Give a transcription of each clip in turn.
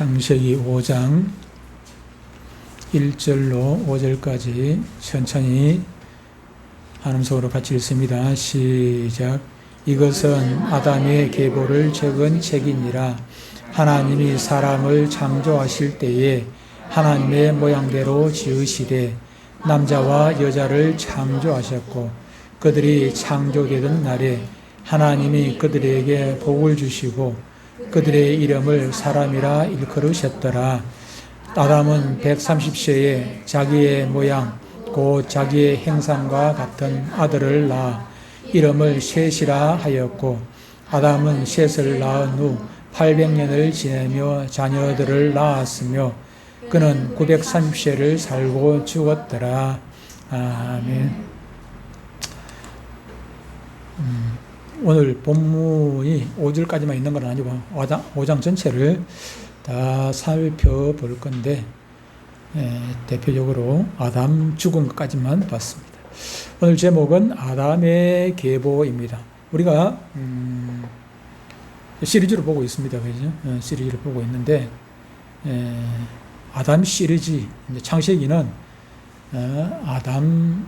창세기 5장 1절로 5절까지 천천히 한음성으로 같이 읽습니다. 시작. 이것은 아담의 계보를 적은 책이니라. 하나님이 사람을 창조하실 때에 하나님의 모양대로 지으시되 남자와 여자를 창조하셨고 그들이 창조되던 날에 하나님이 그들에게 복을 주시고 그들의 이름을 사람이라 일컬으셨더라. 아담은 130세에 자기의 모양 곧 자기의 형상과 같은 아들을 낳아 이름을 셋이라 하였고 아담은 셋을 낳은 후 800년을 지내며 자녀들을 낳았으며 그는 930세를 살고 죽었더라. 아멘. 오늘 본문이 5절까지만 있는 건 아니고 5장 전체를 다 살펴볼 건데 대표적으로 아담 죽은 것까지만 봤습니다. 오늘 제목은 아담의 계보입니다. 우리가 시리즈로 보고 있습니다. 그죠? 시리즈를 보고 있는데 아담 시리즈 창세기는 아담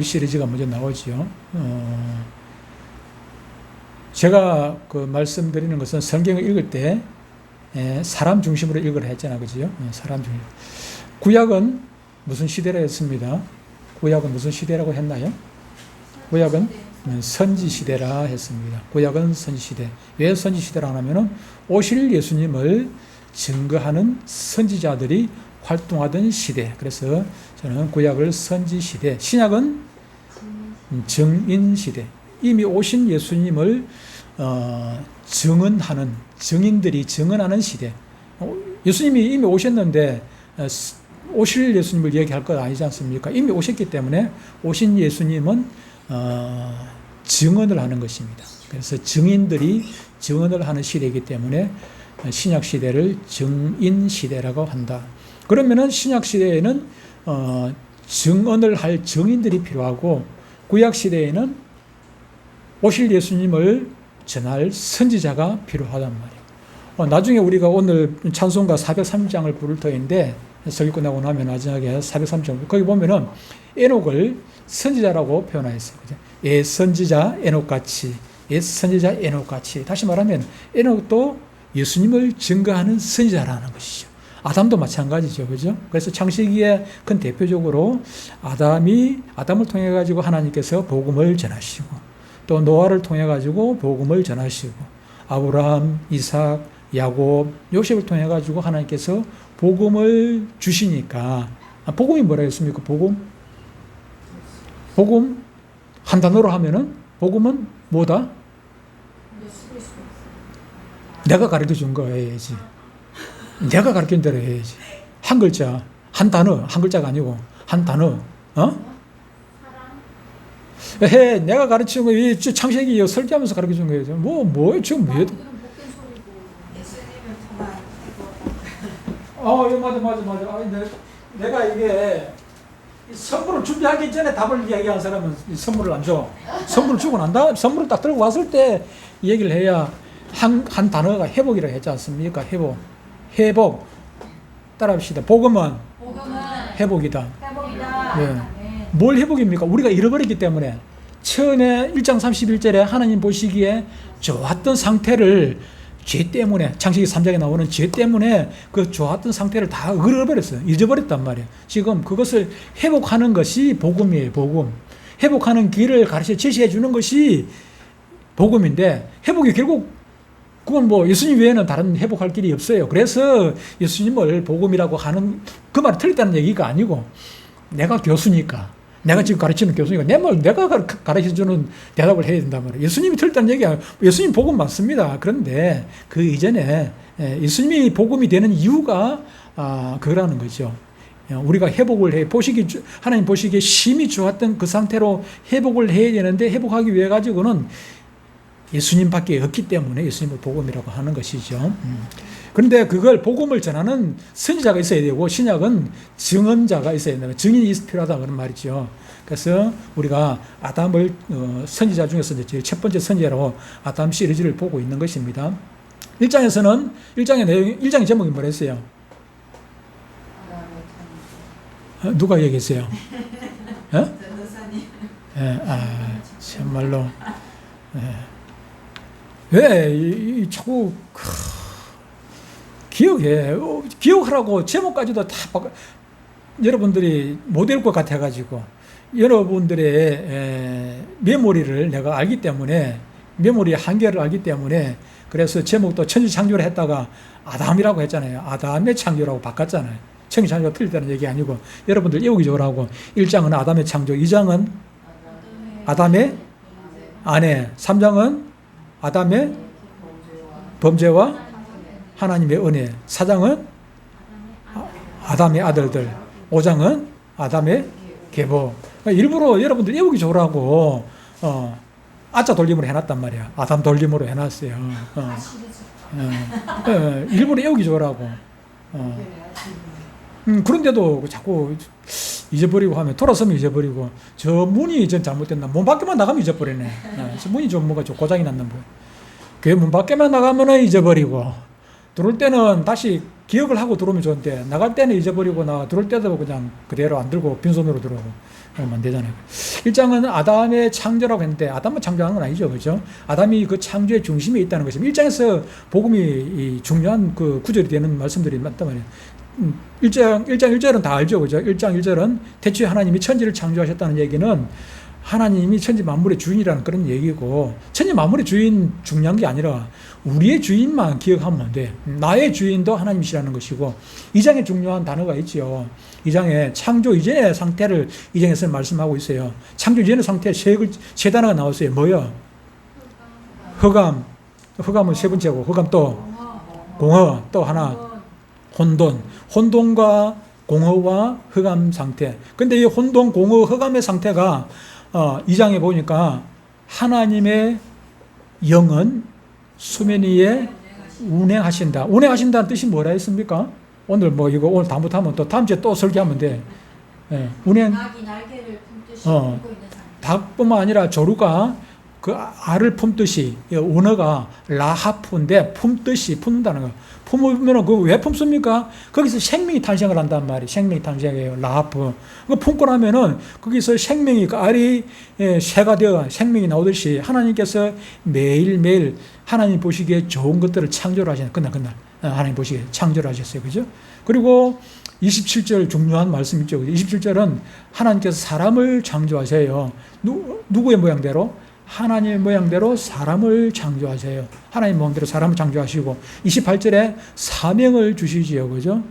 시리즈가 먼저 나오죠. 제가 말씀드리는 것은 성경을 읽을 때 사람 중심으로 읽으라 했잖아요. 그죠? 사람 중심. 구약은 무슨 시대라 했습니다. 구약은 무슨 시대라고 했나요? 구약은 선지 시대라 했습니다. 구약은 선지 시대. 왜 선지 시대라 하냐면은 오실 예수님을 증거하는 선지자들이 활동하던 시대. 그래서 저는 구약을 선지 시대, 신약은 증인 시대. 이미 오신 예수님을 증언하는 증인들이 증언하는 시대. 예수님이 이미 오셨는데 오실 예수님을 얘기할 것 아니지 않습니까? 이미 오셨기 때문에 오신 예수님은 증언을 하는 것입니다. 그래서 증인들이 증언을 하는 시대이기 때문에 신약 시대를 증인 시대라고 한다. 그러면은 신약 시대에는 증언을 할 증인들이 필요하고 구약 시대에는 오실 예수님을 전할 선지자가 필요하단 말이에요. 나중에 우리가 오늘 찬송가 430장을 부를 터인데 설교 끝나고 나면 마지막에 430장 거기 보면은 에녹을 선지자라고 표현했어요. 예 선지자 에녹같이, 예 선지자 에녹같이. 다시 말하면 에녹도 예수님을 증거하는 선지자라는 것이죠. 아담도 마찬가지죠. 그죠? 그래서 창세기에 큰 대표적으로 아담을 통해 가지고 하나님께서 복음을 전하시고 또 노아를 통해 가지고 복음을 전하시고 아브라함, 이삭, 야곱, 요셉을 통해 가지고 하나님께서 복음을 주시니까 복음이 뭐라 했습니까? 복음 한 단어로 하면은 복음은 뭐다? 내가 가르쳐 준 거 해야지. 내가 가르친 대로 해야지. 한 글자, 한 단어, 한 글자가 아니고 한 단어. 내가 가르친 거 창세기 설계하면서 가르쳐 준 거예요. 뭐예요? 지금 뭐? 맞아. 내가 이게 선물을 준비하기 전에 답을 이야기한 사람은 선물을 안 줘. 선물을 주고 난다. 선물을 딱 들고 왔을 때 얘기를 해야 한 단어가 회복이라고 했지 않습니까? 회복. 따라합시다. 복음은 회복이다. 네. 뭘 회복입니까? 우리가 잃어버렸기 때문에 처음에 1장 31절에 하나님 보시기에 좋았던 상태를 죄 때문에 창세기 3장에 나오는 죄 때문에 그 좋았던 상태를 다 잃어버렸어요. 잊어버렸단 말이에요. 지금 그것을 회복하는 것이 복음이에요. 복음. 회복하는 길을 가르쳐 제시해 주는 것이 복음인데 회복이 결국 그건 예수님 외에는 다른 회복할 길이 없어요. 그래서 예수님을 복음이라고 하는 그 말이 틀렸다는 얘기가 아니고 내가 교수니까 내가 지금 가르치는 교수니까 내가 가르쳐주는 대답을 해야 된단 말이에요. 예수님이 틀렸다는 얘기야. 예수님 복음 맞습니다. 그런데 그 이전에 예수님이 복음이 되는 이유가 그거라는 거죠. 우리가 회복을 하나님 보시기에 심히 좋았던 그 상태로 회복을 해야 되는데 회복하기 위해 가지고는 예수님밖에 없기 때문에 예수님을 복음이라고 하는 것이죠. 그런데 그걸 복음을 전하는 선지자가 있어야 되고 신약은 증언자가 있어야 된다. 증인이 필요하다 그런 말이죠. 그래서 우리가 아담을 선지자 중에서 제일 첫 번째 선지자라고 아담 시리즈를 보고 있는 것입니다. 1장에서는 1장의 내용, 1장의 제목이 뭐랬어요? 누가 얘기했어요? 전도사님. 예, 정말로. 예. 왜, 자꾸, 기억하라고 제목까지도 다 여러분들이 못 읽을 것 같아가지고, 여러분들의 메모리를 내가 알기 때문에, 메모리의 한계를 알기 때문에, 그래서 제목도 천지창조를 했다가 아담이라고 했잖아요. 아담의 창조라고 바꿨잖아요. 천지창조가 틀렸다는 얘기 아니고, 여러분들 외우기 좋으라고. 1장은 아담의 창조, 2장은 아담의 아내, 3장은 아담의 범죄와 하나님의 은혜, 4장은 아담의 아들들, 5장은 아담의 계보. 일부러 여러분들 외우기 좋으라고 아짜 돌림으로 해놨단 말이야. 아담 돌림으로 해놨어요. 일부러 외우기 좋으라고. 그런데도 자꾸 잊어버리고 하면, 돌아서면 잊어버리고, 저 문이 전 잘못됐나, 문 밖에만 나가면 잊어버리네. 저 문이 좀 뭔가 좀 고장이 났나 뭐. 교회 문 밖에만 나가면 잊어버리고, 들어올 때는 다시 기억을 하고 들어오면 좋은데, 나갈 때는 잊어버리고, 들어올 때도 그냥 그대로 안 들고 빈손으로 들어오고 그러면 안 되잖아요. 1장은 아담의 창조라고 했는데, 아담만 창조한 건 아니죠, 그죠? 아담이 그 창조의 중심에 있다는 것입니다. 1장에서 복음이 중요한 그 구절이 되는 말씀들이 많단 말이에요. 1장 1절은 다 알죠, 그죠? 1장 1절은 태초에 하나님이 천지를 창조하셨다는 얘기는 하나님이 천지 만물의 주인이라는 그런 얘기고, 천지 만물의 주인 중요한 게 아니라 우리의 주인만 기억하면 돼. 나의 주인도 하나님이시라는 것이고, 2장에 중요한 단어가 있죠. 2장에 창조 이전의 상태를 2장에서 말씀하고 있어요. 창조 이전의 상태 세 단어가 나왔어요. 뭐요? 흑암. 흑암은 세 번째고, 흑암 또 공허, 또 하나 혼돈. 혼돈과 공허와 흑암 상태. 근데 이 혼돈, 공허, 흑암의 상태가 2장에 보니까 하나님의 영은 수면 위에 운행하신다. 운행하신다는 뜻이 뭐라 했습니까? 오늘 뭐 이거 오늘 다 못하면 또 다음 주에 또 설교하면 돼. 예, 운행. 닭이 날개를 품듯이 품고 있는 상태. 닭뿐만 아니라 조루가 그 알을 품듯이, 언어가 라하프인데 품듯이, 품는다는 거. 품으면 그 왜 품습니까? 거기서 생명이 탄생을 한단 말이에요. 생명이 탄생해요. 라하프. 그 품고 나면은 거기서 생명이, 그 알이 새가 되어 생명이 나오듯이 하나님께서 매일매일 하나님 보시기에 좋은 것들을 창조를 하시는, 그날 하나님 보시기에 창조를 하셨어요. 그죠? 그리고 27절 중요한 말씀 있죠. 27절은 하나님께서 사람을 창조하세요. 누구의 모양대로? 하나님의 모양대로 사람을 창조하세요. 하나님 모양대로 사람을 창조하시고, 28절에 사명을 주시지요. 그죠?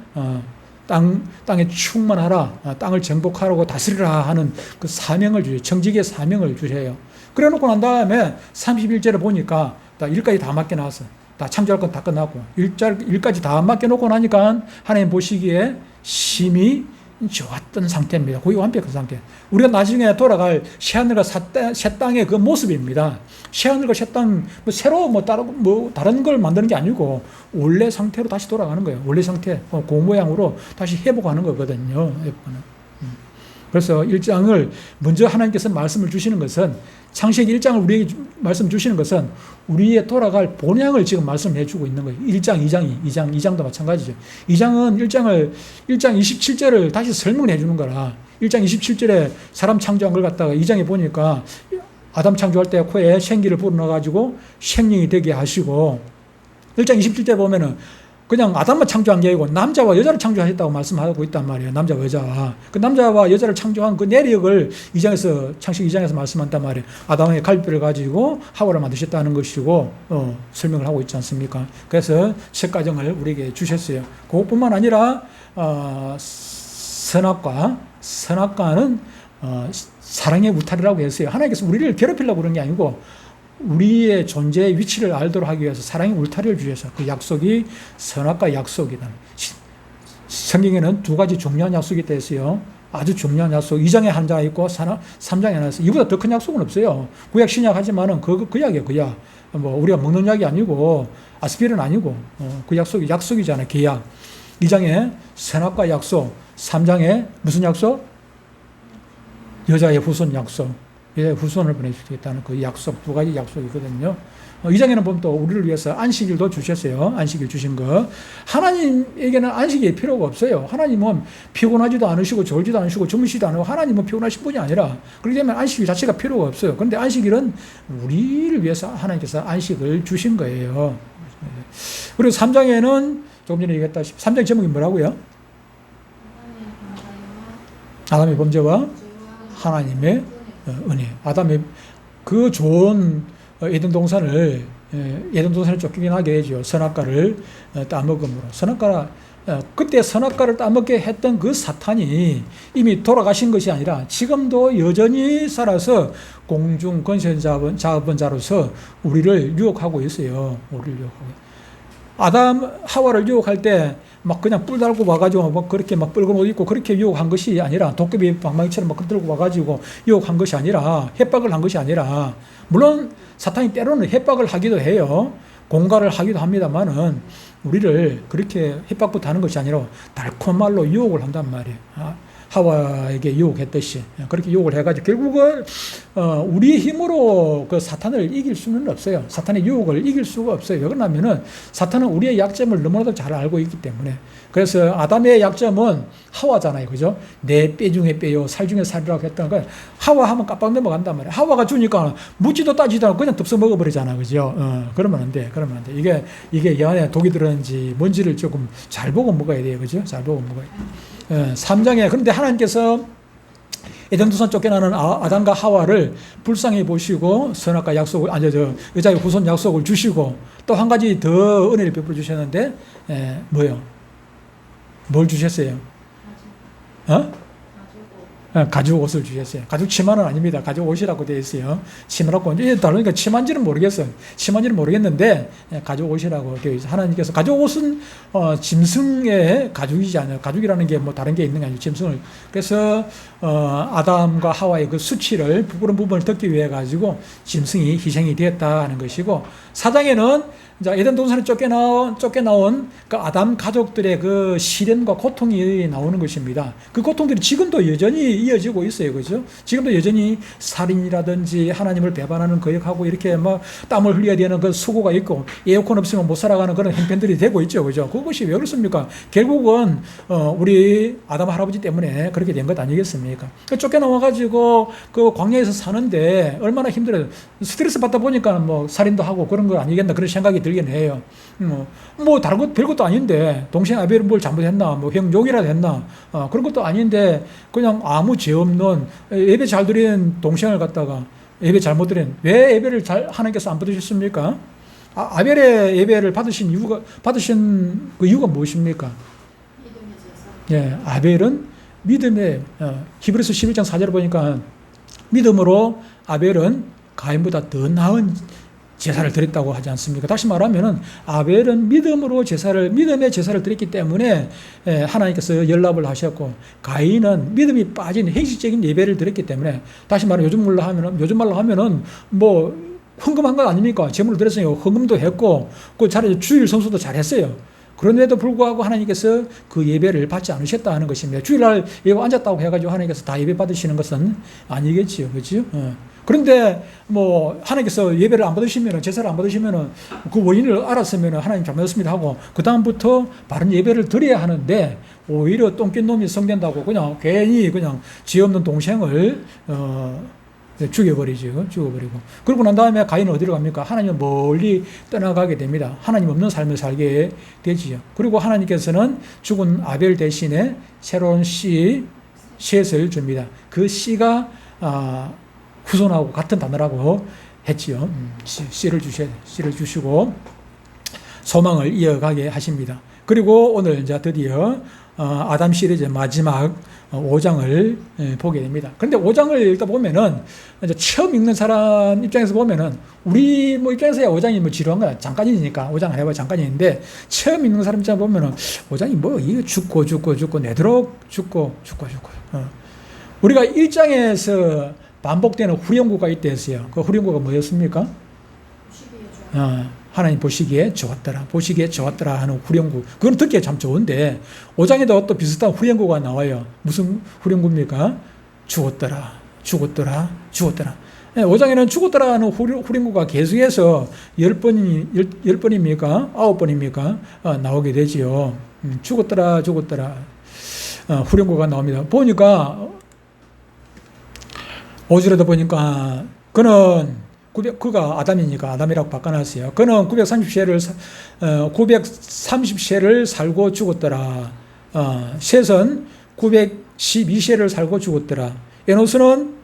땅에 충만하라, 땅을 정복하라고 다스리라 하는 그 사명을 주세요. 정직의 사명을 주세요. 그래 놓고 난 다음에 31절에 보니까 일까지 다 맡겨놨어. 다 창조할 건 다 끝났고, 일까지 다 맡겨놓고 나니까 하나님 보시기에 심히 좋았던 상태입니다. 거의 완벽한 상태. 우리가 나중에 돌아갈 새하늘과 새 땅의 그 모습입니다. 새하늘과 새 땅, 새로 다른 걸 만드는 게 아니고 원래 상태로 다시 돌아가는 거예요. 원래 상태, 그 모양으로 다시 회복하는 거거든요. 그래서 1장을 먼저 하나님께서 말씀을 주시는 것은, 창세기 1장을 우리에게 말씀 주시는 것은 우리의 돌아갈 본향을 지금 말씀해 주고 있는 거예요. 1장, 2장도 마찬가지죠. 1장 27절을 다시 설명을 해 주는 거라. 1장 27절에 사람 창조한 걸 갖다가 2장에 보니까 아담 창조할 때 코에 생기를 불어넣어가지고 생명이 되게 하시고, 1장 27절에 보면은 그냥 아담만 창조한 게 아니고 남자와 여자를 창조하셨다고 말씀하고 있단 말이에요. 남자와 여자와. 그 남자와 여자를 창조한 그 내력을 창세기 2장에서 말씀한단 말이에요. 아담의 갈비를 가지고 하와를 만드셨다는 것이고, 설명을 하고 있지 않습니까? 그래서 첫 가정을 우리에게 주셨어요. 그것뿐만 아니라, 선악과는 사랑의 울타리라고 했어요. 하나님께서 우리를 괴롭히려고 그런 게 아니고, 우리의 존재의 위치를 알도록 하기 위해서 사랑의 울타리를 주셔서, 그 약속이 선악과 약속이다. 성경에는 두 가지 중요한 약속이 있어요. 아주 중요한 약속. 2장에 한 장 있고 3장에 하나 있어요. 이보다 더 큰 약속은 없어요. 구약 신약 하지만은 그 약이에요. 그 약. 우리가 먹는 약이 아니고 아스피린 아니고, 그 약속이잖아요. 계약. 2장에 선악과 약속, 3장에 무슨 약속? 여자의 후손 약속. 여자의 후손을 보내주겠다는 그 약속, 두 가지 약속이거든요. 이 장에는 보면 또 우리를 위해서 안식일도 주셨어요. 안식일 주신 거. 하나님에게는 안식일이 필요가 없어요. 하나님은 피곤하지도 않으시고 졸지도 않으시고 주무시지도 않고 하나님은 피곤하신 분이 아니라 그렇기 때문에 안식일 자체가 필요가 없어요. 그런데 안식일은 우리를 위해서 하나님께서 안식을 주신 거예요. 그리고 3장에는 조금 전에 얘기했다시피 3장 제목이 뭐라고요? 아담의 범죄와 하나님의 은혜. 아담의 그 좋은 에덴 동산을 쫓기게 하게 해죠. 선악과를 따먹음으로. 그때 선악과를 따먹게 했던 그 사탄이 이미 돌아가신 것이 아니라 지금도 여전히 살아서 공중 권세 잡은 자로서 우리를 유혹하고 있어요. 우리를 유혹하고. 아담 하와를 유혹할 때 막 그냥 뿔 달고 와가지고 막 그렇게 막 붉은 옷 입고 그렇게 유혹한 것이 아니라 도깨비 방망이처럼 막 들고 와가지고 유혹한 것이 아니라 협박을 한 것이 아니라 물론 사탄이 때로는 협박을 하기도 해요. 공갈을 하기도 합니다만은 우리를 그렇게 협박부터 하는 것이 아니라 달콤한 말로 유혹을 한단 말이에요. 하와에게 유혹했듯이 그렇게 유혹을 해가지고 결국은 우리의 힘으로 그 사탄을 이길 수는 없어요. 사탄의 유혹을 이길 수가 없어요. 왜 그러냐면은 사탄은 우리의 약점을 너무나도 잘 알고 있기 때문에. 그래서 아담의 약점은 하와잖아요. 그죠? 내 뼈 중에 뼈요, 살 중에 살이라고 했던 건 하와 하면 깜빡 넘어간단 말이에요. 하와가 주니까 묻지도 따지도 않고 그냥 덥석 먹어버리잖아. 그죠? 그러면 안 돼. 그러면 안 돼. 이게 이 안에 독이 들었는지 뭔지를 조금 잘 보고 먹어야 돼요. 그죠? 잘 보고 먹어야 돼요. 3장에 그런데 하나님께서 에덴 동산 쫓겨나는 아담과 하와를 불쌍히 보시고 선악과 약속을 여자의 후손 약속을 주시고 또 한 가지 더 은혜를 베풀어 주셨는데 뭐요? 뭘 주셨어요? 가죽 옷을 주셨어요. 가죽 치마는 아닙니다. 가죽 옷이라고 되어 있어요. 치마라고 이제 다르니까 치마인지는 모르겠어요. 치마인지는 모르겠는데 가죽 옷이라고 되어 있어요. 하나님께서 가죽 옷은 짐승의 가죽이지 않아요. 가죽이라는 게 뭐 다른 게 있는 게 아니고 짐승을. 그래서 아담과 하와의 그 수치를 부끄러운 부분을 덮기 위해 가지고 짐승이 희생이 되었다 하는 것이고 4장에는 에덴 동산에 쫓겨나온 그 아담 가족들의 그 시련과 고통이 나오는 것입니다. 그 고통들이 지금도 여전히 이어지고 있어요. 그죠? 지금도 여전히 살인이라든지 하나님을 배반하는 거역하고 이렇게 막 땀을 흘려야 되는 그 수고가 있고 에어컨 없으면 못 살아가는 그런 형편들이 되고 있죠. 그죠? 그것이 왜 그렇습니까? 결국은 우리 아담 할아버지 때문에 그렇게 된 것 아니겠습니까? 쫓겨나와가지고 그 광야에서 사는데 얼마나 힘들어요. 스트레스 받다 보니까 뭐 살인도 하고 그런 거 아니겠나 그런 생각이 들긴 해요. 뭐 다른 것 별것도 아닌데 동생 아벨은 뭘 잘못했나 뭐 형 욕이라도 했나 그런 것도 아닌데 그냥 아무 죄 없는 예배 잘 드린 동생을 갖다가 예배 잘못 드린 왜 예배를 하나님께서 안 받으셨습니까? 아벨의 예배를 받으신 그 이유가 무엇입니까? 예, 아벨은 믿음의 히브리서 11장 4절을 보니까 믿음으로 아벨은 가인보다 더 나은 제사를 드렸다고 하지 않습니까? 다시 말하면은 아벨은 믿음의 제사를 드렸기 때문에 하나님께서 연락을 하셨고 가인은 믿음이 빠진 형식적인 예배를 드렸기 때문에 다시 말하면 요즘 말로 하면은 뭐 헌금한 것 아닙니까? 제물을 드렸으니까 헌금도 했고 그 자리에 주일 성수도 잘했어요. 그런데도 불구하고 하나님께서 그 예배를 받지 않으셨다 하는 것입니다. 주일날 예배 앉았다고 해가지고 하나님께서 다 예배 받으시는 것은 아니겠지요. 그렇죠? 그런데 뭐 하나님께서 예배를 안 받으시면 제사를 안 받으시면 그 원인을 알았으면 하나님 잘못했습니다 하고 그 다음부터 바른 예배를 드려야 하는데 오히려 똥낀 놈이 성된다고 그냥 괜히 그냥 죄 없는 동생을 죽여버리고 그러고 난 다음에 가인은 어디로 갑니까? 하나님 멀리 떠나가게 됩니다. 하나님 없는 삶을 살게 되지요. 그리고 하나님께서는 죽은 아벨 대신에 새로운 셋을 줍니다. 그 씨가 후손하고 같은 단어라고 했지요. 씨를 주시고 소망을 이어가게 하십니다. 그리고 오늘 이제 드디어 아담 시리즈 마지막 5장을 보게 됩니다. 그런데 5장을 읽다 보면은 이제 처음 읽는 사람 입장에서 보면은 우리 뭐 입장에서야 5장이 뭐 지루한 거야. 잠깐이니까 5장 해봐 잠깐인데 처음 읽는 사람 입장에서 보면은 5장이 뭐 이거 죽고 내도록 죽고. 우리가 1장에서 반복되는 후렴구가 있댔어요. 그 후렴구가 뭐였습니까? 하나님 보시기에 좋았더라 하는 후렴구. 그건 듣기에 참 좋은데 5장에도 또 비슷한 후렴구가 나와요. 무슨 후렴구입니까? 죽었더라. 5장에는 죽었더라는 후린구가 계속해서 10번입니까? 9번입니까? 나오게 되지요. 죽었더라 후린구가 나옵니다. 보니까 5절에도 보니까 그가 아담이니까 아담이라고 바꿔놨어요. 그는 930세를 살고 죽었더라. 셋은 912세를 살고 죽었더라. 에노스는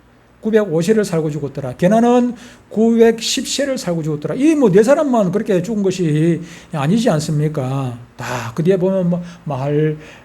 905세를 살고 죽었더라. 게나는 910세를 살고 죽었더라. 이 네 사람만 그렇게 죽은 것이 아니지 않습니까? 다 그 뒤에 보면 뭐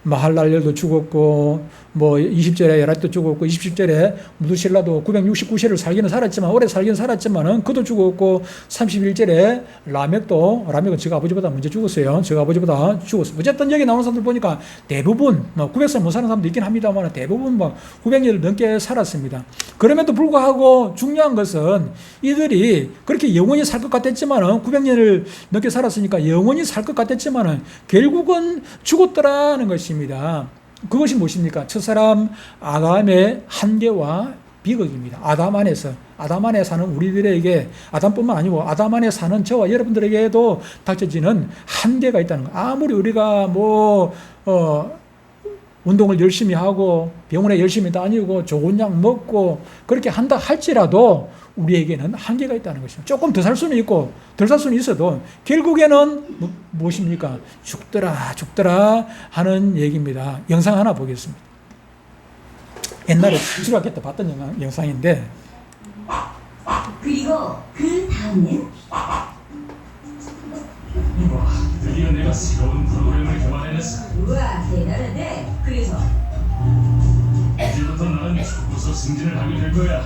마할랄엘도 죽었고, 뭐 20절에 야렛도 죽었고, 27절에 무두실라도 969세를 살기는 살았지만, 오래 살기는 살았지만은 그도 죽었고, 31절에 라멕은 저 아버지보다 먼저 죽었어요. 저 아버지보다 죽었어요. 어쨌든 여기 나오는 사람들 보니까 대부분 900살 못 사는 사람도 있긴 합니다만 대부분 900년을 넘게 살았습니다. 그럼에도 불구하고 중요한 것은 이들이 그렇게 영원히 살 것 같았지만은 900년을 넘게 살았으니까 영원히 살 것 같았지만은 결국은 죽었더라는 것입니다. 그것이 무엇입니까? 첫사람 아담의 한계와 비극입니다. 아담 안에 사는 우리들에게, 아담뿐만 아니고 아담 안에 사는 저와 여러분들에게도 닥쳐지는 한계가 있다는 거. 아무리 우리가 운동을 열심히 하고 병원에 열심히 다니고 좋은 약 먹고 그렇게 한다 할지라도 우리에게는 한계가 있다는 것입니다. 조금 더 살 수는 있고 덜 살 수는 있어도 결국에는 무엇입니까? 죽더라 하는 얘기입니다. 영상 하나 보겠습니다. 옛날에 주락회 때 봤던 영상인데, 그리고 그 다음엔 이봐, 드디어 내가 새로운 프로그램을 개발해냈어. 우와 대단하네. 그래서 이제부터 나는 초고속 승진을 하게 될 거야.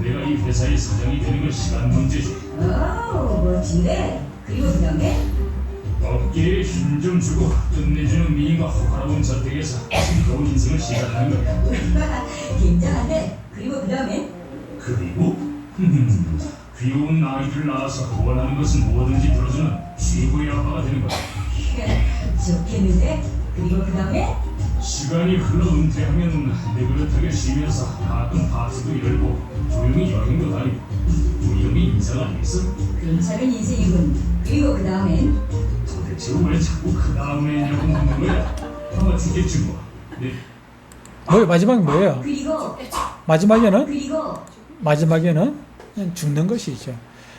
내가 이 회사의 사장이 되는 건 시간 문제지. 멋진데. 그리고 그 다음에 어깨에 힘 좀 주고 끝내주는 미인과 호화로운 저택에서 즐거운 인생을 시작하는 거야. 굉장한데. 그리고 그 다음엔 그리고 귀여운 아이를 낳아서 원하는 것은 뭐든지 들어주는 최고의 아빠가 되는 거야. 좋겠는데. 그리고 그 다음에 시간이 흘러 은퇴하면 느긋하게 쉬면서 가끔 파티도 열고 조용히 여행도 다니고 우연히 인생 아니겠어? 괜찮은 인생이군. 그리고 그 다음엔 도대체 왜 자꾸 그 다음에냐고 묻는 거야? 아마 죽겠지 뭐. 네. 마지막이 뭐예요? 그리고 마지막에는 그냥 죽는 것이죠.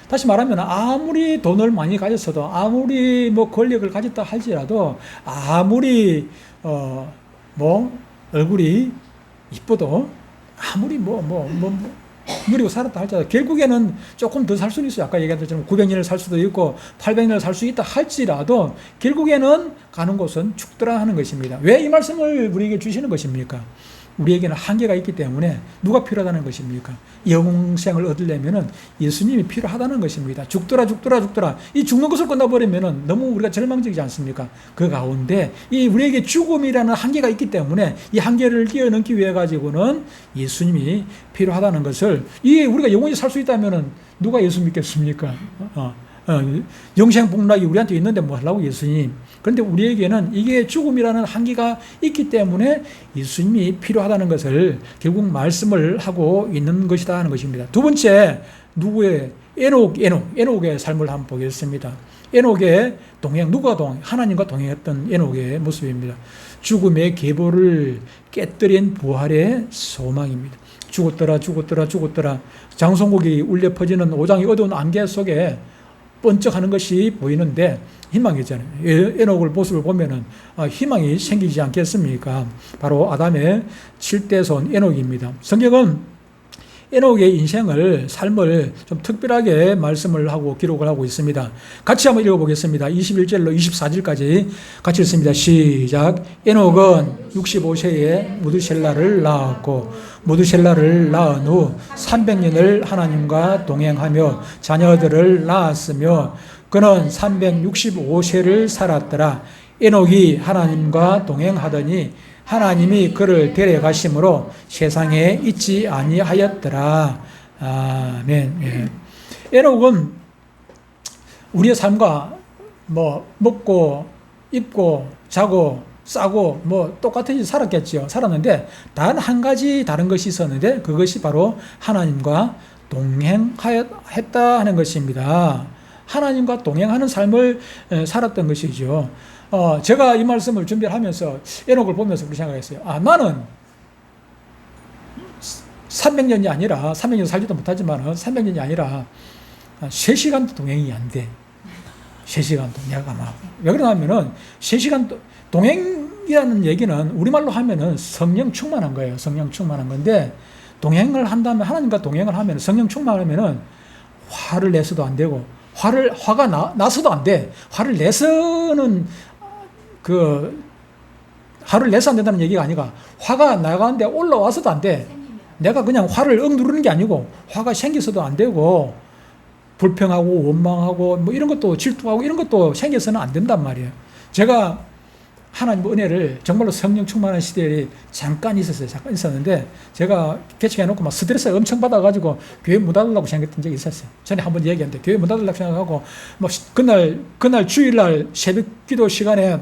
다시 말하면 아무리 돈을 많이 가졌어도, 아무리 권력을 가졌다 할지라도, 아무리 얼굴이 이뻐도, 아무리 누리고 살았다 할지라도 결국에는 조금 더 살 수는 있어요. 아까 얘기한 것처럼 900년을 살 수도 있고 800년을 살 수 있다 할지라도 결국에는 가는 곳은 죽더라 하는 것입니다. 왜 이 말씀을 우리에게 주시는 것입니까? 우리에게는 한계가 있기 때문에 누가 필요하다는 것입니까? 영생을 얻으려면 예수님이 필요하다는 것입니다. 죽더라. 이 죽는 것을 끝나버리면 너무 우리가 절망적이지 않습니까? 그 가운데 이 우리에게 죽음이라는 한계가 있기 때문에 이 한계를 뛰어넘기 위해 가지고는 예수님이 필요하다는 것을, 우리가 영원히 살 수 있다면 누가 예수 믿겠습니까? 영생 복락이 우리한테 있는데 뭐 하려고 예수님. 그런데 우리에게는 이게 죽음이라는 한계가 있기 때문에 예수님이 필요하다는 것을 결국 말씀을 하고 있는 것이다 하는 것입니다. 두 번째, 누구의? 에녹의 삶을 한번 보겠습니다. 에녹의 동행, 하나님과 동행했던 에녹의 모습입니다. 죽음의 계보를 깨뜨린 부활의 소망입니다. 죽었더라. 장송곡이 울려 퍼지는 5장의 어두운 안개 속에 번쩍하는 것이 보이는데 희망이잖아요. 에녹을 모습을 보면은 희망이 생기지 않겠습니까? 바로 아담의 7대손 에녹입니다. 성경은 에녹의 삶을 좀 특별하게 말씀을 하고 기록을 하고 있습니다. 같이 한번 읽어보겠습니다. 21절로 24절까지 같이 읽습니다. 시작. 에녹은 65세에 무드셀라를 낳았고 무드셀라를 낳은 후 300년을 하나님과 동행하며 자녀들을 낳았으며 그는 365세를 살았더라. 에녹이 하나님과 동행하더니 하나님이 그를 데려가심으로 세상에 있지 아니하였더라. 아멘. 예. 에녹은 우리의 삶과 먹고 입고 자고 싸고 똑같이 살았겠죠. 살았는데 단 한 가지 다른 것이 있었는데 그것이 바로 하나님과 동행했다 하는 것입니다. 하나님과 동행하는 삶을 살았던 것이죠. 제가 이 말씀을 준비하면서 에녹을 보면서 그렇게 생각했어요. 나는 300년이 아니라 300년 살지도 못하지만 300년이 아니라 3시간도 동행이 안 돼. 3시간도 내가 왜 그러냐면은 3시간 동행이라는 얘기는 우리말로 하면은 성령 충만한 거예요. 성령 충만한 건데 동행을 한다면 하나님과 동행을 하면 성령 충만하면은 화를 내서도 안 되고 화가 나서도 안 돼. 화를 내서는 화를 내서 안 된다는 얘기가 아니라 화가 나가는데 올라와서도 안 돼. 내가 그냥 화를 누르는 게 아니고 화가 생겨서도 안 되고 불평하고 원망하고 뭐 이런 것도 질투하고 이런 것도 생겨서는 안 된단 말이에요. 제가 하나님 은혜를 정말로 성령 충만한 시대에 잠깐 있었는데 제가 개척해놓고 막 스트레스 엄청 받아가지고 교회 문 닫으려고 생각했던 적이 있었어요. 전에 한번 얘기했는데 교회 문 닫으려고 생각하고 막 그날 주일날 새벽 기도 시간에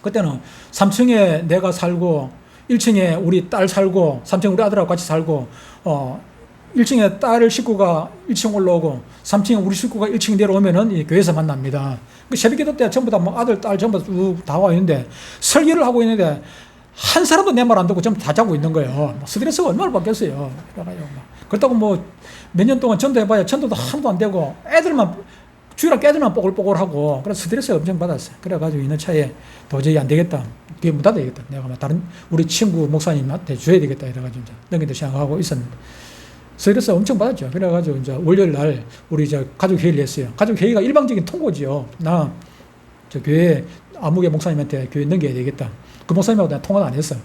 그때는 3층에 내가 살고 1층에 우리 딸 살고 3층에 우리 아들하고 같이 살고 1층에 딸 식구가 1층 올라오고 3층에 우리 식구가 1층 내려오면은 이 교회에서 만납니다. 그 새벽 기도 때 전부 다 뭐 아들, 딸 전부 쭉 다 와 있는데 설교를 하고 있는데 한 사람도 내 말 안 듣고 전부 다 자고 있는 거예요. 스트레스가 얼마나 받겠어요. 그래가지고 그렇다고 뭐 몇 년 동안 전도해봐야 전도도 하나도 안 되고 주일날 애들만 뽀글뽀글하고 그래서 스트레스가 엄청 받았어요. 그래가지고 있는 차에 도저히 안 되겠다. 교회 문 닫아야 되겠다. 내가 다른 우리 친구 목사님한테 줘야 되겠다. 이래가지고 이제 넘긴다 생각하고 있었는데 스트레스 엄청 받았죠. 그래가지고 이제 월요일 날 우리 이제 가족 회의를 했어요. 가족 회의가 일방적인 통보지요. 저 교회 아무개 목사님한테 교회 넘겨야 되겠다. 그 목사님하고 내가 통화도 안 했어요.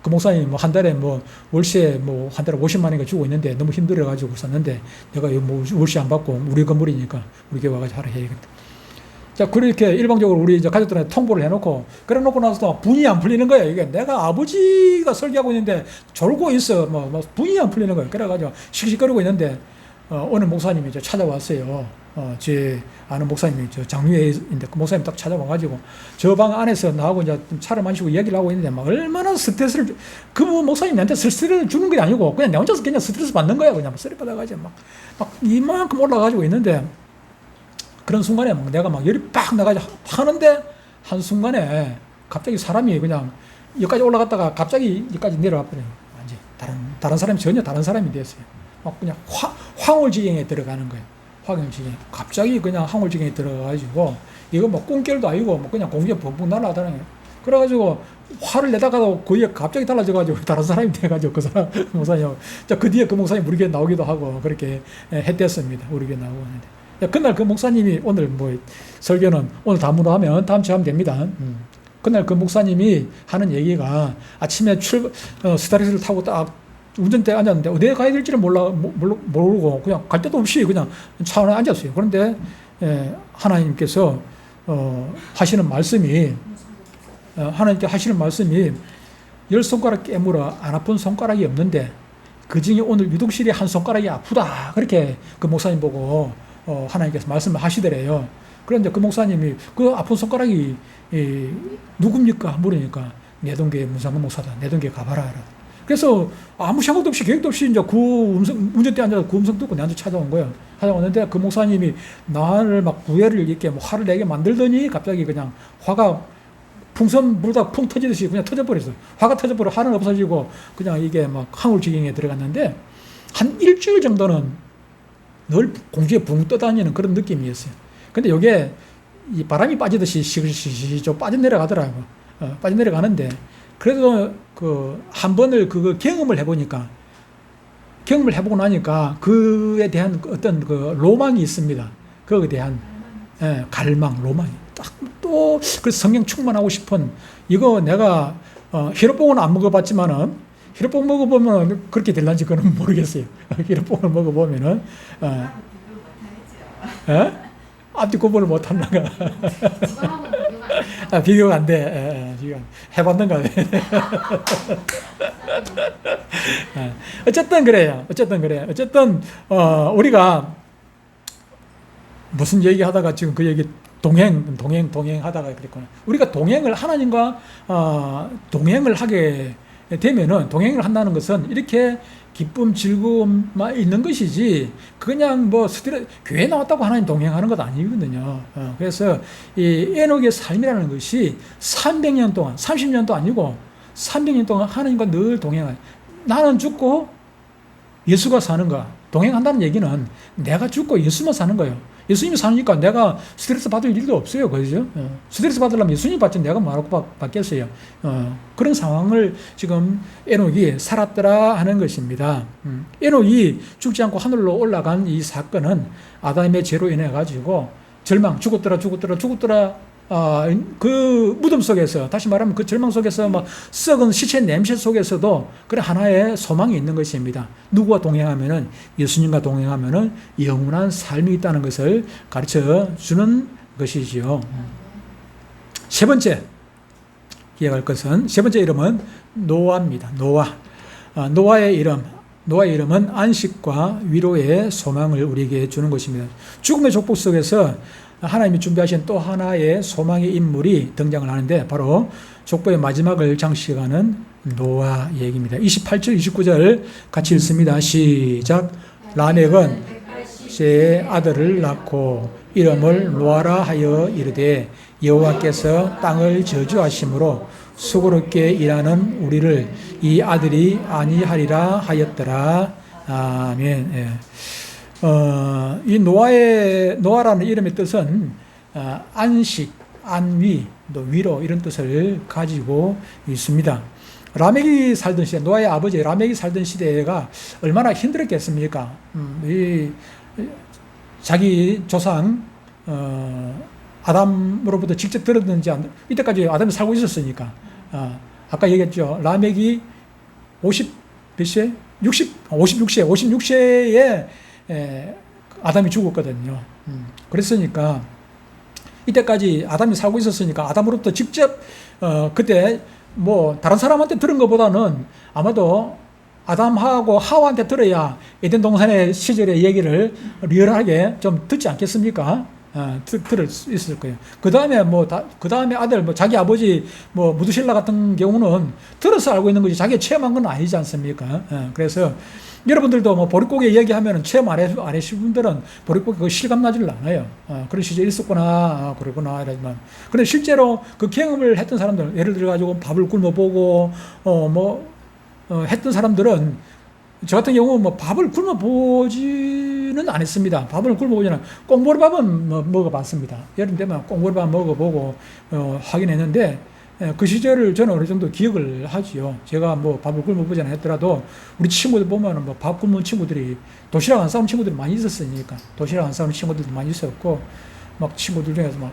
그 목사님 뭐 한 달에 뭐 월세 뭐 한 달에 50만 원인가 주고 있는데 너무 힘들어가지고 썼는데 내가 뭐 월세 안 받고 우리 건물이니까 우리 교회 와가지고 하라 해야겠다. 자, 그렇게 일방적으로 우리 이제 가족들한테 통보를 해놓고, 그래 놓고 나서도 분이 안 풀리는 거예요. 이게 내가 아버지가 설교하고 있는데 졸고 있어. 뭐 분이 안 풀리는 거예요. 그래가지고 씩씩거리고 있는데, 어느 목사님이 이제 찾아왔어요. 제 아는 목사님이 저 장류회인데 그 목사님 딱 찾아와가지고 저 방 안에서 나하고 이제 차를 마시고 이야기를 하고 있는데 막 얼마나 스트레스를, 그 목사님이 나한테 스트레스를 주는 게 아니고 그냥 내 혼자서 그냥 스트레스 받는 거야. 그냥 스트레스 받아가지고 막 이만큼 올라가지고 있는데, 그런 순간에 내가 막 열이 빡 나가지고 하는데 한순간에 갑자기 사람이 그냥 여기까지 올라갔다가 갑자기 여기까지 내려와 버려요. 완전 다른 사람이 전혀 다른 사람이 됐어요. 막 그냥 황홀지경에 들어가는 거예요. 황홀지경. 갑자기 그냥 황홀지경에 들어가가지고 이거 뭐 꿈결도 아니고 뭐 그냥 공기가 붕붕 날아다녀요. 그래가지고 화를 내다가도 거기에 갑자기 달라져가지고 다른 사람이 돼가지고 그 사람 목사님, 그 뒤에 그 목사님 우리 교회 나오기도 하고 그렇게 했댔습니다. 우리 교회 나오고 하는데. 그날 그 목사님이 오늘 뭐 설교는 오늘 다음으로 하면 다음 주에 하면 됩니다. 그날 그 목사님이 하는 얘기가 아침에 스타렉스를 타고 딱 운전대에 앉았는데 어디에 가야 될지를 모르고 그냥 갈 데도 없이 그냥 차 안에 앉았어요. 그런데 하나님께서 하시는 말씀이 열 손가락 깨물어 안 아픈 손가락이 없는데 그 중에 오늘 유독실이 한 손가락이 아프다. 그렇게 그 목사님 보고 하나님께서 말씀을 하시더래요. 그런데 그 목사님이 그 아픈 손가락이 누굽니까? 물으니까 내동교회 문상근 목사다. 내동교회 가봐라. 그래서 아무 생각도 없이 계획도 없이 이제 그 운전대에 앉아서 그 음성 듣고 나한테 찾아온 거예요. 찾아왔는데 그 목사님이 나를 막 구애를 이렇게 뭐 화를 내게 만들더니 갑자기 그냥 화가 풍선 불다 풍 터지듯이 그냥 터져버렸어요. 화가 터져버려 화는 없어지고 그냥 이게 막 황홀지경에 들어갔는데 한 일주일 정도는 늘 공중에 붕 떠다니는 그런 느낌이었어요. 근데 이게 이 바람이 빠지듯이 시시시시 빠져내려가더라고요. 빠져내려가는데 그래도 그 한 번을 그거 경험을 해보고 나니까 그에 대한 어떤 그 로망이 있습니다. 그거에 대한 갈망, 로망이 또 그래서 성령 충만하고 싶은, 이거 내가 히로뽕은 안 먹어봤지만은 히로뽕 먹어보면 그렇게 될런지 그건 모르겠어요. 히로뽕을 먹어보면은 앞뒤 구분을 못한다가 비교가 안 돼. 해봤는가? 어쨌든 그래요. 어쨌든 우리가 무슨 얘기하다가 지금 그 얘기 동행하다가 그랬구나. 우리가 동행을 하나님과 동행을 하게 되면은 동행을 한다는 것은 이렇게 기쁨, 즐거움만 있는 것이지 그냥 뭐 교회 나왔다고 하나님 동행하는 것 아니거든요. 그래서 이 에녹의 삶이라는 것이 300년 동안, 30년도 아니고 300년 동안 하나님과 늘 동행하는, 나는 죽고 예수가 사는 거야. 동행한다는 얘기는 내가 죽고 예수만 사는 거예요. 예수님이 사니까 내가 스트레스 받을 일도 없어요. 그죠? 스트레스 받으려면 예수님 받지 내가 뭐하고 받겠어요. 그런 상황을 지금 에녹이 살았더라 하는 것입니다. 에녹이 죽지 않고 하늘로 올라간 이 사건은 아담의 죄로 인해 가지고 절망, 죽었더라 그 무덤 속에서, 다시 말하면 그 절망 속에서 막 썩은 시체 냄새 속에서도 그런 하나의 소망이 있는 것입니다. 누구와 동행하면은, 예수님과 동행하면은 영원한 삶이 있다는 것을 가르쳐 주는 것이지요. 세 번째 기억할 것은, 세 번째 이름은 노아입니다. 노아의 이름은 안식과 위로의 소망을 우리에게 주는 것입니다. 죽음의 족보 속에서 하나님이 준비하신 또 하나의 소망의 인물이 등장을 하는데 바로 족보의 마지막을 장식하는 노아 얘기입니다. 28절, 29절 같이 읽습니다. 시작. 라멕은 세 아들을 낳고 이름을 노아라 하여 이르되 여호와께서 땅을 저주하심으로 수고롭게 일하는 우리를 이 아들이 아니하리라 하였더라. 아멘. 예. 이 노아라는 이름의 뜻은 안식, 안위, 또 위로 이런 뜻을 가지고 있습니다. 라멕이 살던 시대, 노아의 아버지 라멕이 살던 시대가 얼마나 힘들었겠습니까? 자기 조상 아담으로부터 직접 들었는지 이때까지 아담이 살고 있었으니까. 아까 얘기했죠. 라멕이 56세에 아담이 죽었거든요. 그랬으니까 이때까지 아담이 살고 있었으니까 아담으로부터 직접 그때 뭐 다른 사람한테 들은 것보다는 아마도 아담하고 하와한테 들어야 에덴 동산의 시절의 얘기를 리얼하게 좀 듣지 않겠습니까? 들을 수 있을 거예요. 그 다음에 그 다음에 아들, 자기 아버지, 무드실라 같은 경우는 들어서 알고 있는 거지, 자기가 체험한 건 아니지 않습니까? 그래서 여러분들도 보릿고개 얘기하면 체험 안 하신 분들은 보릿고개 그 실감나지를 않아요. 그런 시절이 있었구나, 그러구나, 이러지만. 근데 실제로 그 경험을 했던 사람들, 예를 들어가지고 밥을 굶어보고, 했던 사람들은 저 같은 경우 밥을 굶어보지는 않았습니다. 밥을 굶어보지는 꽁보리밥은 먹어봤습니다. 여름 되면 꽁보리밥 먹어보고 하긴 했는데 그 시절을 저는 어느 정도 기억을 하지요. 제가 밥을 굶어보지 않았더라도 우리 친구들 보면 밥 굶는 친구들이 도시락 안 싸우는 친구들이 많이 있었으니까 도시락 안 싸우는 친구들도 많이 있었고 막 친구들 중에서 막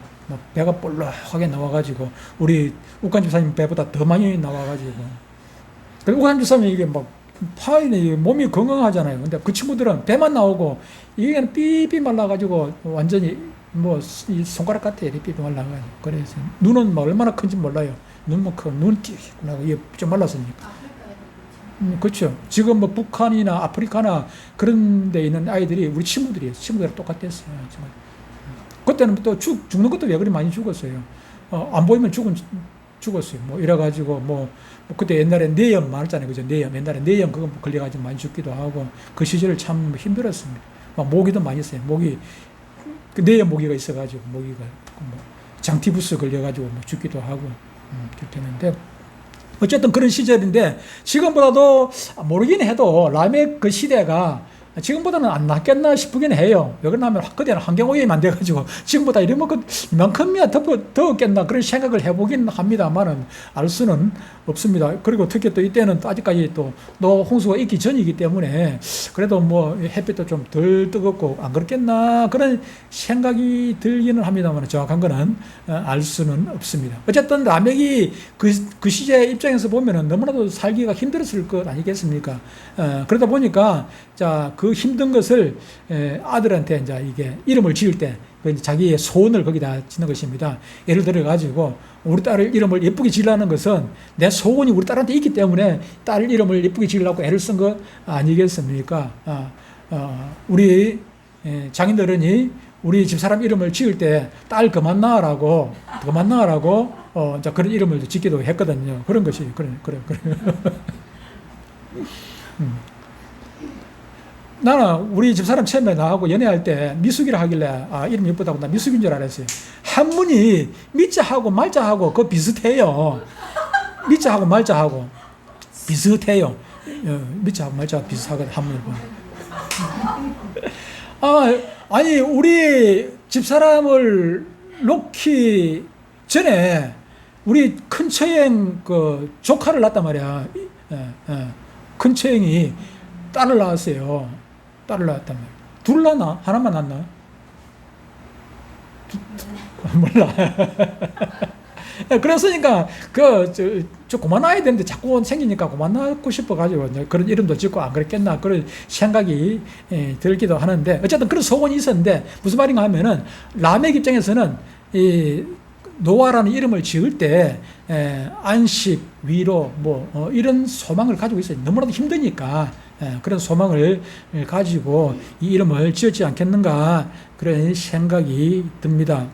배가 볼록하게 나와가지고 우리 욱간 집사님 배보다 더 많이 나와가지고 그리고 욱간 집사님이 이게 파이네 몸이 건강하잖아요. 근데 그 친구들은 배만 나오고 이게 삐삐 말라가지고 완전히 이 손가락 같아 삐삐 말라가지고 그래서 눈은 얼마나 큰지 몰라요. 눈만 크고 눈 띄겠구나 이게 좀 말랐으니까. 그렇죠. 지금 북한이나 아프리카나 그런 데 있는 아이들이 우리 친구들이랑 똑같았어요. 정말. 그때는 또 죽는 것도 왜 그리 많이 죽었어요. 안 보이면 죽었어요. 이래가지고 그때 옛날에 뇌염 많았잖아요. 그죠? 옛날에 뇌염 그거 걸려가지고 많이 죽기도 하고 그 시절을 참 힘들었습니다. 모기도 많이 있어요. 그 뇌염 모기가 있어가지고 모기가 장티푸스 걸려가지고 죽기도 하고 그렇게 했는데 어쨌든 그런 시절인데 지금보다도 모르긴 해도 라멕 그 시대가 지금보다는 안 낫겠나 싶긴 해요. 왜 그러냐면 그때는 환경오염이 돼가지고 지금보다 이만큼이야 더웠겠나 그런 생각을 해보긴 합니다만은 알 수는 없습니다. 그리고 특히 또 이때는 아직까지 또 홍수가 있기 전이기 때문에 그래도 햇빛도 좀 덜 뜨겁고 안 그렇겠나 그런 생각이 들기는 합니다만 정확한 거는 알 수는 없습니다. 어쨌든 라멕이 그 시대 입장에서 보면은 너무나도 살기가 힘들었을 것 아니겠습니까? 그러다 보니까 그 힘든 것을 아들한테 이제 이게 이름을 지을 때 자기의 소원을 거기다 짓는 것입니다. 예를 들어 가지고 우리 딸을 이름을 예쁘게 지으라는 것은 내 소원이 우리 딸한테 있기 때문에 딸 이름을 예쁘게 지으려고 애를 쓴 것 아니겠습니까? 우리 장인어른이 우리 집사람 이름을 지을 때 딸 그만 낳으라고 이제 그런 이름을 짓기도 했거든요. 그런 것이, 그래. 나는 우리 집사람 처음에 나하고 연애할 때 미숙이라 하길래 이름 예쁘다고 나 미숙인 줄 알았어요. 한문이 미자하고 말자하고 그거 비슷해요. 미자하고 말자하고 비슷해요. 미자하고 말자하고 비슷하거든, 한문을 보면. 아니 우리 집사람을 놓기 전에 우리 큰 처형 그 조카를 낳았단 말이야. 큰 처형이 딸을 낳았어요. 딸을 낳았단 말이야. 둘 낳나? 하나만 낳나? 몰라. 그랬으니까 저 그만 낳아야 되는데 자꾸 생기니까 그만 낳고 싶어가지고 그런 이름도 짓고 안 그랬겠나 그런 생각이 들기도 하는데 어쨌든 그런 소원이 있었는데 무슨 말인가 하면은 라멕 입장에서는 이 노아라는 이름을 지을 때 안식, 위로 이런 소망을 가지고 있어요. 너무나도 힘드니까 그런 소망을 가지고 이 이름을 지었지 않겠는가 그런 생각이 듭니다.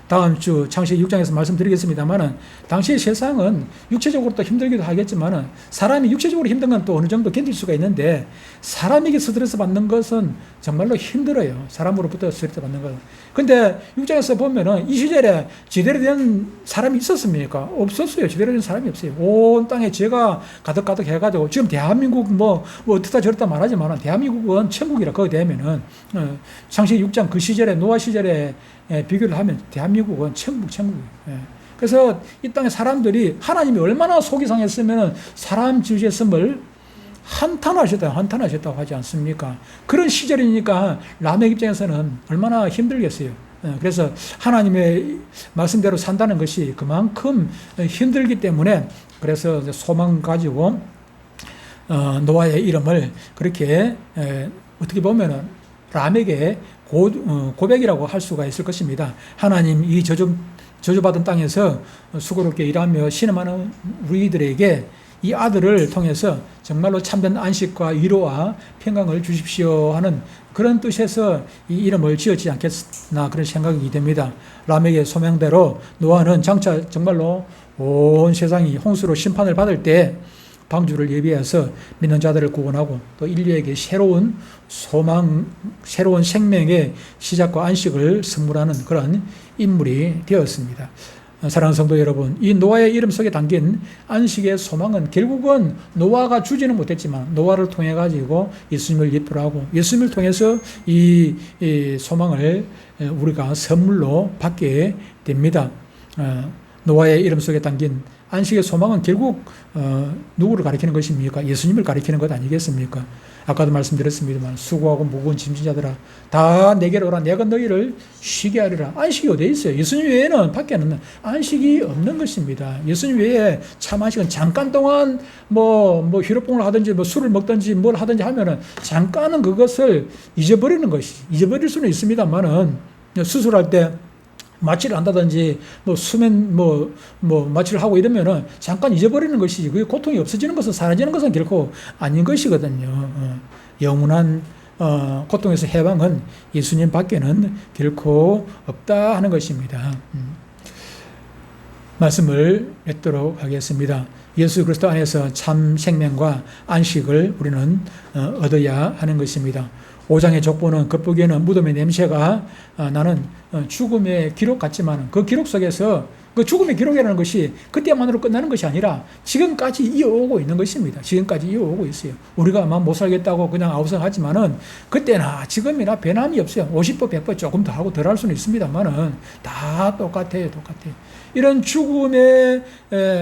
다음 주 창세기 6장에서 말씀드리겠습니다만은 당시의 세상은 육체적으로 또 힘들기도 하겠지만은 사람이 육체적으로 힘든 건 또 어느 정도 견딜 수가 있는데 사람에게 스트레스 받는 것은 정말로 힘들어요. 사람으로부터 스트레스 받는 것은. 근데 6장에서 보면은 이 시절에 제대로 된 사람이 있었습니까? 없었어요. 제대로 된 사람이 없어요. 온 땅에 죄가 가득가득 해가지고 지금 대한민국 뭐 어떻다 저렇다 말하지만은 대한민국은 천국이라 그거 되면은 창세기 6장 그 시절에 노아 시절에 비교를 하면 대한민국은 천국이에요. 그래서 이 땅의 사람들이 하나님이 얼마나 속이 상했으면 사람 지으셨음을 한탄하셨다고 하지 않습니까? 그런 시절이니까 라멕 입장에서는 얼마나 힘들겠어요. 그래서 하나님의 말씀대로 산다는 것이 그만큼 힘들기 때문에 그래서 소망 가지고 노아의 이름을 그렇게 어떻게 보면은 라멕의 고백이라고 할 수가 있을 것입니다. 하나님 이 저주받은 땅에서 수고롭게 일하며 신음하는 우리들에게 이 아들을 통해서 정말로 참된 안식과 위로와 평강을 주십시오 하는 그런 뜻에서 이 이름을 지었지 않겠나 그런 생각이 됩니다. 라멕의 소명대로 노아는 장차 정말로 온 세상이 홍수로 심판을 받을 때 방주를 예비해서 믿는 자들을 구원하고 또 인류에게 새로운 소망, 새로운 생명의 시작과 안식을 선물하는 그런 인물이 되었습니다. 사랑하는 성도 여러분, 이 노아의 이름 속에 담긴 안식의 소망은 결국은 노아가 주지는 못했지만 노아를 통해 가지고 예수님을 예표로 하고 예수님을 통해서 이 소망을 우리가 선물로 받게 됩니다. 노아의 이름 속에 담긴 안식의 소망은 결국 누구를 가리키는 것입니까? 예수님을 가리키는 것 아니겠습니까? 아까도 말씀드렸습니다만 수고하고 무거운 짐진 자들아 다 내게로 오라 내가 너희를 쉬게 하리라. 안식이 어디에 있어요? 예수님 외에는 밖에는 안식이 없는 것입니다. 예수님 외에 참 안식은 잠깐 동안 뭐 휴로뽕을 하든지 뭐 술을 먹든지 뭘 하든지 하면은 잠깐은 그것을 잊어버리는 것이 잊어버릴 수는 있습니다만은 수술할 때 마취를 한다든지 수면 마취를 하고 이러면은 잠깐 잊어버리는 것이지 그게 고통이 없어지는 것은 사라지는 것은 결코 아닌 것이거든요. 영원한 고통에서 해방은 예수님 밖에는 결코 없다 하는 것입니다. 말씀을 맺도록 하겠습니다. 예수 그리스도 안에서 참 생명과 안식을 우리는 얻어야 하는 것입니다. 5장의 족보는 겉보기에는 무덤의 냄새가 나는 죽음의 기록 같지만 그 기록 속에서 그 죽음의 기록이라는 것이 그때만으로 끝나는 것이 아니라 지금까지 이어오고 있는 것입니다. 지금까지 이어오고 있어요. 우리가 아마 못 살겠다고 그냥 아우성하지만은 그때나 지금이나 변함이 없어요. 50번, 100번 조금 더 하고 덜 할 수는 있습니다만은 다 똑같아요. 이런 죽음의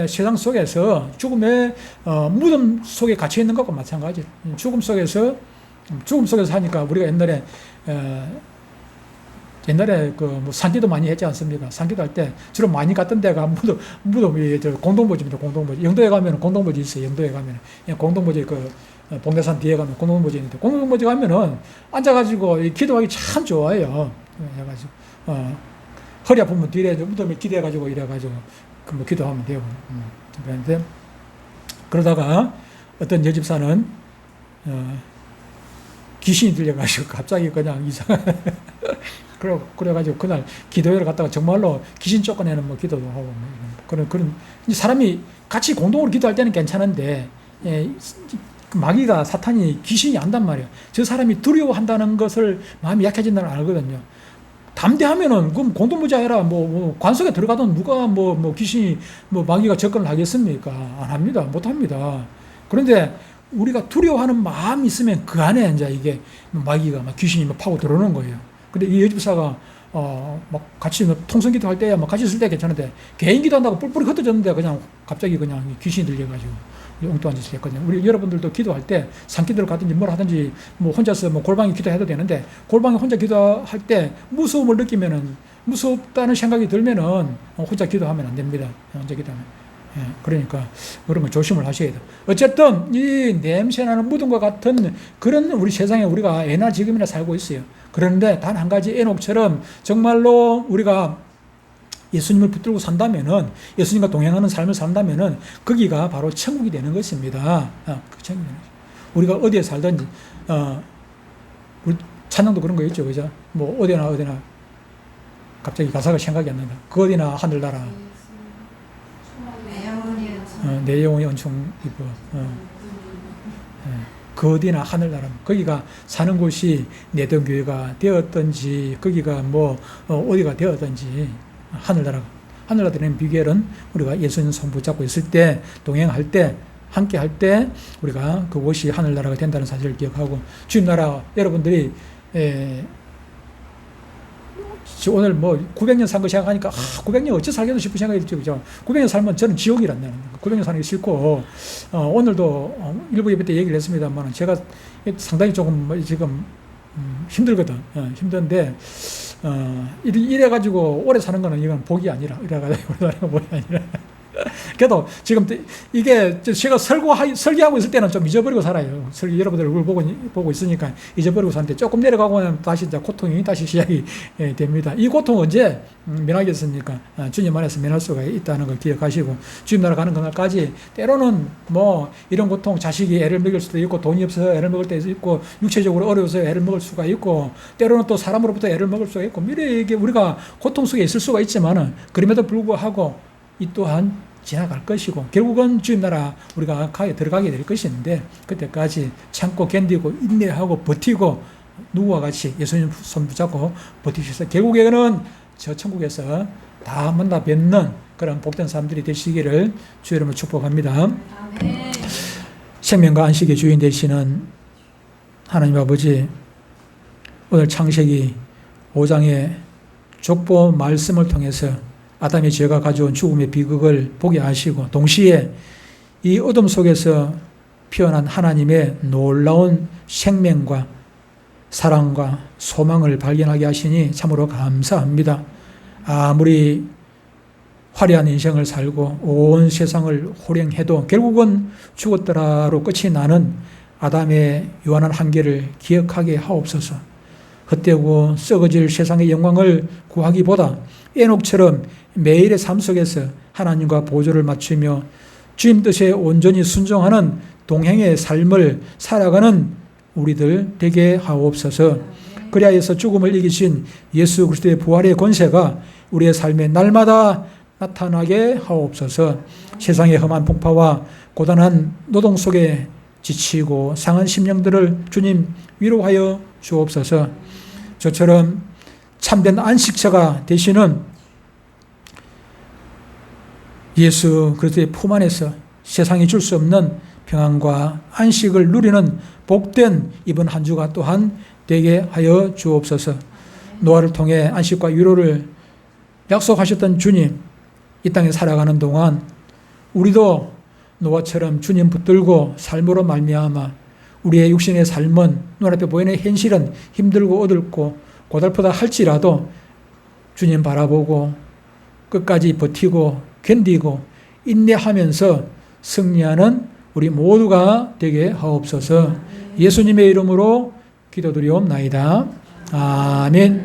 세상 속에서 죽음의 무덤 속에 갇혀 있는 것과 마찬가지예요. 죽음 속에서 하니까 우리가 옛날에 산기도 많이 했지 않습니까? 산기도 할 때 주로 많이 갔던 데가 무덤이 공동묘지입니다. 공동묘지. 영도에 가면 공동묘지 있어요. 영도에 가면 공동묘지 봉대산 뒤에 가면 공동묘지 있는데 공동묘지 가면은 앉아가지고 기도하기 참 좋아요. 해가지고 허리 아프면 뒤에 무덤에 기대가지고 이래가지고 기도하면 돼요. 그런데 그러다가 어떤 여집사는 귀신이 들려가지고 갑자기 그냥 이상한 그래가지고 그날 기도회를 갔다가 정말로 귀신 쫓아내는 뭐 기도도 하고 뭐 그런 사람이 같이 공동으로 기도할 때는 괜찮은데 마귀가 사탄이 귀신이 안단 말이에요. 저 사람이 두려워한다는 것을 마음이 약해진다는 걸 알거든요. 담대하면은 그럼 공동무자해라 뭐 관석에 들어가던 누가 뭐 귀신이 뭐 마귀가 접근을 하겠습니까? 안 합니다. 못 합니다. 그런데 우리가 두려워하는 마음이 있으면 그 안에 이제 이게 마귀가 막 귀신이 막 파고 들어오는 거예요. 근데 이 여집사가 막 같이 통성기도 할 때 막 같이 있을 때 괜찮은데 개인 기도한다고 뿔뿔이 흩어졌는데 그냥 갑자기 그냥 귀신이 들려가지고 엉뚱한 짓을 했거든요. 우리 여러분들도 기도할 때 산기도를 가든지 뭘 하든지 뭐 혼자서 뭐 골방에 기도해도 되는데 골방에 혼자 기도할 때 무서움을 느끼면은 무섭다는 생각이 들면은 혼자 기도하면 안 됩니다. 혼자 기도하면. 그러니까 그런 거 조심을 하셔야 돼요. 어쨌든 이 냄새나는 무덤과 같은 그런 우리 세상에 우리가 예나 지금이나 살고 있어요. 그런데 단 한 가지 에녹처럼 정말로 우리가 예수님을 붙들고 산다면은 예수님과 동행하는 삶을 산다면은 거기가 바로 천국이 되는 것입니다. 천국이 되는 것입니다. 우리가 어디에 살든지 우리 찬양도 그런 거 있죠, 그죠? 뭐 어디나 갑자기 가사가 생각이 안 난다. 그 어디나 하늘나라. 내 영혼이 엄청 이뻐. 그 어디나 하늘나라. 거기가 사는 곳이 내던교회가 되었든지 거기가 뭐 어디가 되었든지 하늘나라 되는 비결은 우리가 예수님 손 붙잡고 있을 때 동행할 때 함께 할 때 우리가 그곳이 하늘나라가 된다는 사실을 기억하고 주님나라 여러분들이 오늘 뭐 900년 산 거 생각하니까 900년 어찌 살겠노 싶은 생각이 들죠. 그죠? 900년 살면 저는 지옥이란다는 거예요. 900년 사는 게 싫고 오늘도 일부 예배 때 얘기를 했습니다만 제가 상당히 조금 지금 힘들거든. 힘든데 이래가지고 오래 사는 거는 이건 복이 아니라 이래가지고 오래 사는 건 복이 아니라 그래도 지금 이게 제가 설계하고 있을 때는 좀 잊어버리고 살아요. 여러분들 얼굴 보고 있으니까 잊어버리고 사는데 조금 내려가고는 다시 이제 고통이 다시 시작이 됩니다. 이 고통 언제 면하겠습니까? 주님 안에서 면할 수가 있다는 걸 기억하시고 주님 나라 가는 그날까지 때로는 뭐 이런 고통 자식이 애를 먹일 수도 있고 돈이 없어서 애를 먹을 때도 있고 육체적으로 어려워서 애를 먹을 수가 있고 때로는 또 사람으로부터 애를 먹을 수가 있고 미래에 우리가 고통 속에 있을 수가 있지만은 그럼에도 불구하고 이 또한 지나갈 것이고 결국은 주님 나라 우리가 들어가게 될 것인데 그때까지 참고 견디고 인내하고 버티고 누구와 같이 예수님 손 붙잡고 버티셔서 결국에는 저 천국에서 다 만나 뵙는 그런 복된 사람들이 되시기를 주의 이름으로 축복합니다. 생명과 안식의 주인 되시는 하나님 아버지, 오늘 창세기 5장의 족보 말씀을 통해서 아담의 죄가 가져온 죽음의 비극을 보게 하시고 동시에 이 어둠 속에서 피어난 하나님의 놀라운 생명과 사랑과 소망을 발견하게 하시니 참으로 감사합니다. 아무리 화려한 인생을 살고 온 세상을 호령해도 결국은 죽었더라로 끝이 나는 아담의 유한한 한계를 기억하게 하옵소서. 헛되고 썩어질 세상의 영광을 구하기보다 에녹처럼 매일의 삶 속에서 하나님과 보조를 맞추며 주님 뜻에 온전히 순종하는 동행의 삶을 살아가는 우리들 되게 하옵소서. 그리하여서 죽음을 이기신 예수 그리스도의 부활의 권세가 우리의 삶에 날마다 나타나게 하옵소서. 세상의 험한 풍파와 고단한 노동 속에 지치고 상한 심령들을 주님 위로하여 주옵소서. 저처럼 참된 안식처가 되시는 예수 그리스도의 품 안에서 세상이 줄 수 없는 평안과 안식을 누리는 복된 이번 한 주가 또한 되게 하여 주옵소서. 노아를 통해 안식과 위로를 약속하셨던 주님, 이 땅에 살아가는 동안 우리도 노아처럼 주님 붙들고 삶으로 말미암아 우리의 육신의 삶은 눈앞에 보이는 현실은 힘들고 어둡고 고달프다 할지라도 주님 바라보고 끝까지 버티고 견디고 인내하면서 승리하는 우리 모두가 되게 하옵소서. 예수님의 이름으로 기도드리옵나이다. 아멘.